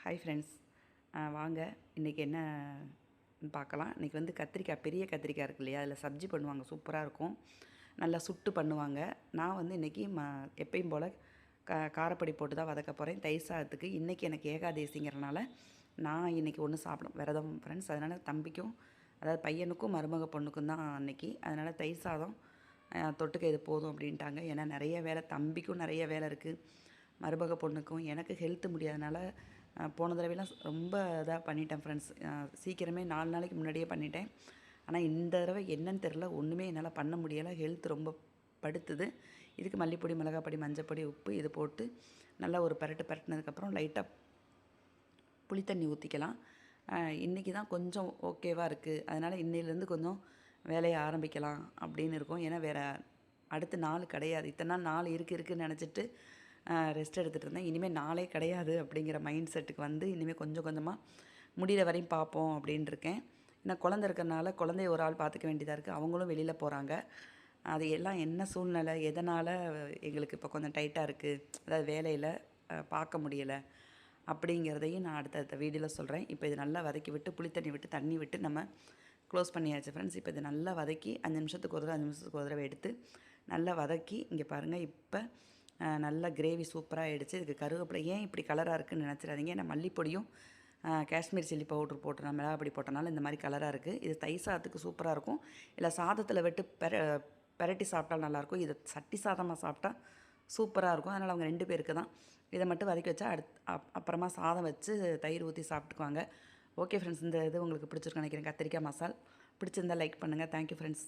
Hi friends, வாங்க இன்றைக்கி என்ன பார்க்கலாம். இன்றைக்கி வந்து கத்திரிக்காய், பெரிய கத்திரிக்காய் இருக்கு இல்லையா, அதில் சப்ஜி பண்ணுவாங்க, சூப்பராக இருக்கும். நல்லா சுட்டு பண்ணுவாங்க. நான் வந்து இன்றைக்கி எப்பயும் போல் காரப்பொடி போட்டு தான் வதக்க போகிறேன் தயிர் சாதத்துக்கு. இன்றைக்கி எனக்கு ஏகாதேசிங்கிறனால நான் இன்றைக்கி ஒன்றும் சாப்பிடும் விரதம் ஃப்ரெண்ட்ஸ். அதனால் தம்பிக்கும், அதாவது பையனுக்கும் மருமக பொண்ணுக்கும் தான் அன்றைக்கி. அதனால் தயிர் சாதம் தொட்டுக்க இது போதும் அப்படின்ட்டாங்க. ஏன்னா நிறைய வேலை, தம்பிக்கும் நிறைய வேலை இருக்குது, மருமக பொண்ணுக்கும். எனக்கு ஹெல்த்து முடியாதனால போன தடவைலாம் ரொம்ப இதாக பண்ணிட்டேன் ஃப்ரெண்ட்ஸ். சீக்கிரமே 4 நாளைக்கு முன்னாடியே பண்ணிட்டேன். ஆனால் இந்த தடவை என்னன்னு தெரில, ஒன்றுமே என்னால் பண்ண முடியலை. ஹெல்த் ரொம்ப படுத்துது. இதுக்கு மல்லிப்பொடி, மிளகாப்பொடி, மஞ்சப்பொடி, உப்பு இது போட்டு நல்லா ஒரு பரட்டினதுக்கப்புறம் லைட்டாக புளித்தண்ணி ஊற்றிக்கலாம். இன்றைக்கி தான் கொஞ்சம் ஓகேவாக இருக்குது. அதனால் இன்னையிலேருந்து கொஞ்சம் வேலையை ஆரம்பிக்கலாம் அப்படின்னு இருக்கும். ஏன்னா வேறு அடுத்து நாள் கிடையாது. இத்தனை நாள் இருக்குன்னு நினச்சிட்டு ரெஸ்ட் எடுத்துகிட்டு இருந்தேன். இனிமேல் நாளே கிடையாது அப்படிங்கிற மைண்ட் செட்டுக்கு வந்து இனிமேல் கொஞ்சம் கொஞ்சமாக முடிகிற வரையும் பார்ப்போம் அப்படின்ட்டு இருக்கேன். ஏன்னா குழந்த இருக்கிறனால குழந்தைய ஒரு ஆள் பார்த்துக்க வேண்டியதாக இருக்குது. அவங்களும் வெளியில் போகிறாங்க. அது எல்லாம் என்ன சூழ்நிலை, எதனால் எங்களுக்கு இப்போ கொஞ்சம் டைட்டாக இருக்குது, அதாவது வேலையில் பார்க்க முடியலை அப்படிங்கிறதையும் நான் அடுத்தடுத்த வீடியோவில் சொல்கிறேன். இப்போ இது நல்லா வதக்கி விட்டு, புளித்தண்ணி விட்டு, தண்ணி விட்டு நம்ம க்ளோஸ் பண்ணியாச்சு ஃப்ரெண்ட்ஸ். இப்போ இது நல்லா வதக்கி 5 நிமிஷத்துக்கு ஒரு தடவை 5 நிமிஷத்துக்கு ஒரு தடவை எடுத்து நல்லா வதக்கி, இங்கே பாருங்கள் இப்போ நல்லா கிரேவி சூப்பராக ஆகிடுச்சு. இதுக்கு கருவேப்பிலை ஏன் இப்படி கலராக இருக்குதுன்னு நினச்சிடாதீங்க. நான் மல்லிப்பொடியும் காஷ்மீர் சில்லி பவுட்ரு போட்டேன், மிளகாப்பொடி போட்டனால இந்த மாதிரி கலராக இருக்குது. இது தயிர் சாதத்துக்கு சூப்பராக இருக்கும். இல்லை சாதத்தில் விட்டு பெரட்டி சாப்பிட்டாலும் நல்லாயிருக்கும். இதை சட்டி சாதமாக சாப்பிட்டா சூப்பராக இருக்கும். அதனால் அவங்க 2 பேருக்கு தான். இதை மட்டும் வதக்கி வச்சா அப்புறமா சாதம் வச்சு தயிர் ஊற்றி சாப்பிட்டுக்குவாங்க. ஓகே ஃப்ரெண்ட்ஸ், இந்த இது உங்களுக்கு பிடிச்சிருக்குன்னு நினைக்கிறேன். கத்திரிக்காய் மசால் பிடிச்சிருந்தால் லைக் பண்ணுங்கள். Thank you friends.